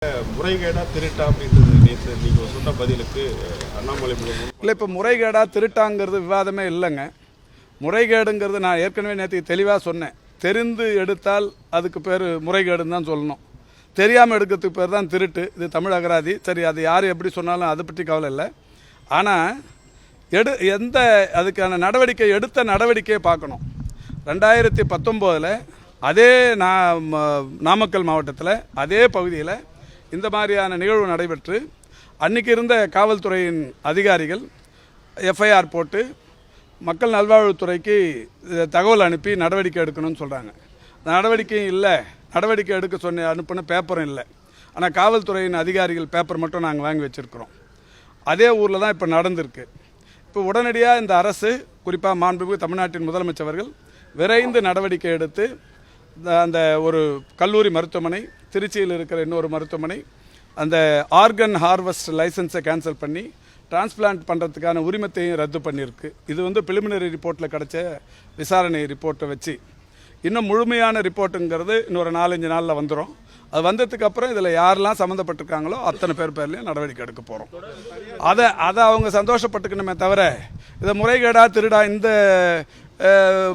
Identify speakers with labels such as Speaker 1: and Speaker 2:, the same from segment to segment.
Speaker 1: முறைகேடா திருட்டா அப்படின்றது நேற்று நீங்கள் சொன்ன பதிலுக்கு அண்ணாமலை
Speaker 2: இல்லை, இப்போ முறைகேடா திருட்டாங்கிறது விவாதமே இல்லைங்க. முறைகேடுங்கிறது நான் ஏற்கனவே நேற்று தெளிவாக சொன்னேன். தெரிந்து எடுத்தால் அதுக்கு பேர் முறைகேடுன்னு தான் சொல்லணும். தெரியாமல் எடுக்கிறதுக்கு பேர் தான் திருட்டு. இது தமிழ் அகராதி. சரி, அது யார் எப்படி சொன்னாலும் அதை பற்றி கவலை இல்லை. ஆனால் எந்த அதுக்கான நடவடிக்கை எடுத்த நடவடிக்கையை பார்க்கணும். 2019 அதே நாமக்கல் மாவட்டத்தில் அதே பகுதியில் இந்த மாதிரியான நிகழ்வு நடைபெற்று அன்றைக்கி இருந்த காவல்துறையின் அதிகாரிகள் எஃப்ஐஆர் போட்டு மக்கள் நல்வாழ்வுத்துறைக்கு தகவல் அனுப்பி நடவடிக்கை எடுக்கணும்னு சொல்கிறாங்க. நடவடிக்கையும் இல்லை, நடவடிக்கை எடுக்க அனுப்பின பேப்பரும் இல்லை. ஆனால் காவல்துறையின் அதிகாரிகள் பேப்பர் மட்டும் நாங்கள் வாங்கி வச்சுருக்கிறோம். அதே ஊரில் தான் இப்போ நடந்திருக்கு. இப்போ உடனடியாக இந்த அரசு, குறிப்பாக மாண்புமிகு தமிழ்நாட்டின் முதலமைச்சர்கள் விரைந்து நடவடிக்கை எடுத்து அந்த ஒரு கல்லூரி மருத்துவமனை, திருச்சியில் இருக்கிற இன்னொரு மருத்துவமனை, அந்த ஆர்கன் ஹார்வெஸ்ட் லைசன்ஸை கேன்சல் பண்ணி டிரான்ஸ்பிளான்ட் பண்ணுறதுக்கான உரிமத்தையும் ரத்து பண்ணியிருக்கு. இது பிலிமினரி ரிப்போர்ட்டில் கிடச்ச விசாரணை ரிப்போர்ட்டை வச்சு இன்னும் முழுமையான ரிப்போர்ட்டுங்கிறது இன்னொரு 4-5 நாளில் வந்துடும். அது வந்ததுக்கு அப்புறம் இதில் யாரெல்லாம் சம்மந்தப்பட்டிருக்காங்களோ அத்தனை பேர்லையும் நடவடிக்கை எடுக்க போகிறோம். அதை அவங்க சந்தோஷப்பட்டுக்கணுமே தவிர இதை முறைகேடா திருடா இந்த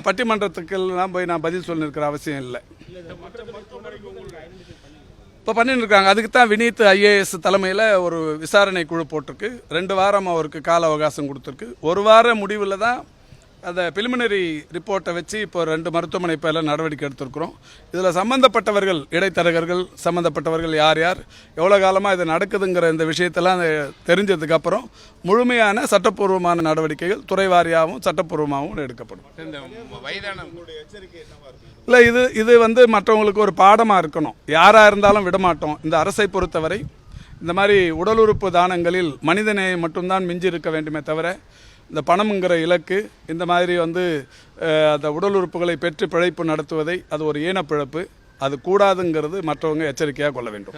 Speaker 2: பட்டிமன்றத்துக்கெல்லாம் போய் நான் பதில் சொல்லியிருக்கிற அவசியம் இல்லை. இப்போ பண்ணிட்டு இருக்காங்க. அதுக்கு தான் வினீத் ஐஏஎஸ் தலைமையில் ஒரு விசாரணை குழு போட்டிருக்கு. 2 வாரம் அவருக்கு கால அவகாசம் கொடுத்துருக்கு. 1 வார முடிவில் தான் அந்த பிலிமினரி ரிப்போர்ட்டை வச்சு இப்போ 2 மருத்துவமனை பேரில் நடவடிக்கை எடுத்திருக்கிறோம். இதில் சம்மந்தப்பட்டவர்கள், இடைத்தரகர்கள் சம்மந்தப்பட்டவர்கள் யார் யார், எவ்வளோ காலமாக இது நடக்குதுங்கிற இந்த விஷயத்தெல்லாம் தெரிஞ்சதுக்கப்புறம் முழுமையான சட்டப்பூர்வமான நடவடிக்கைகள் துறை வாரியாகவும் சட்டப்பூர்வமாகவும் எடுக்கப்படும். இல்லை, இது மற்றவங்களுக்கு ஒரு பாடமாக இருக்கணும். யாராக இருந்தாலும் விடமாட்டோம். இந்த அரசை பொறுத்தவரை இந்த மாதிரி உடல் உறுப்பு தானங்களில் மனிதநேயம் மட்டும்தான் மிஞ்சி இருக்க வேண்டுமே தவிர இந்த பணம்ங்கிற இலக்கு, இந்த மாதிரி அந்த உடல் உறுப்புகளை பெற்று பிழைப்பு நடத்துவதை அது ஒரு ஈனப்பிழப்பு, அது கூடாதுங்கிறது மற்றவங்க எச்சரிக்கையாக கொள்ள வேண்டும்.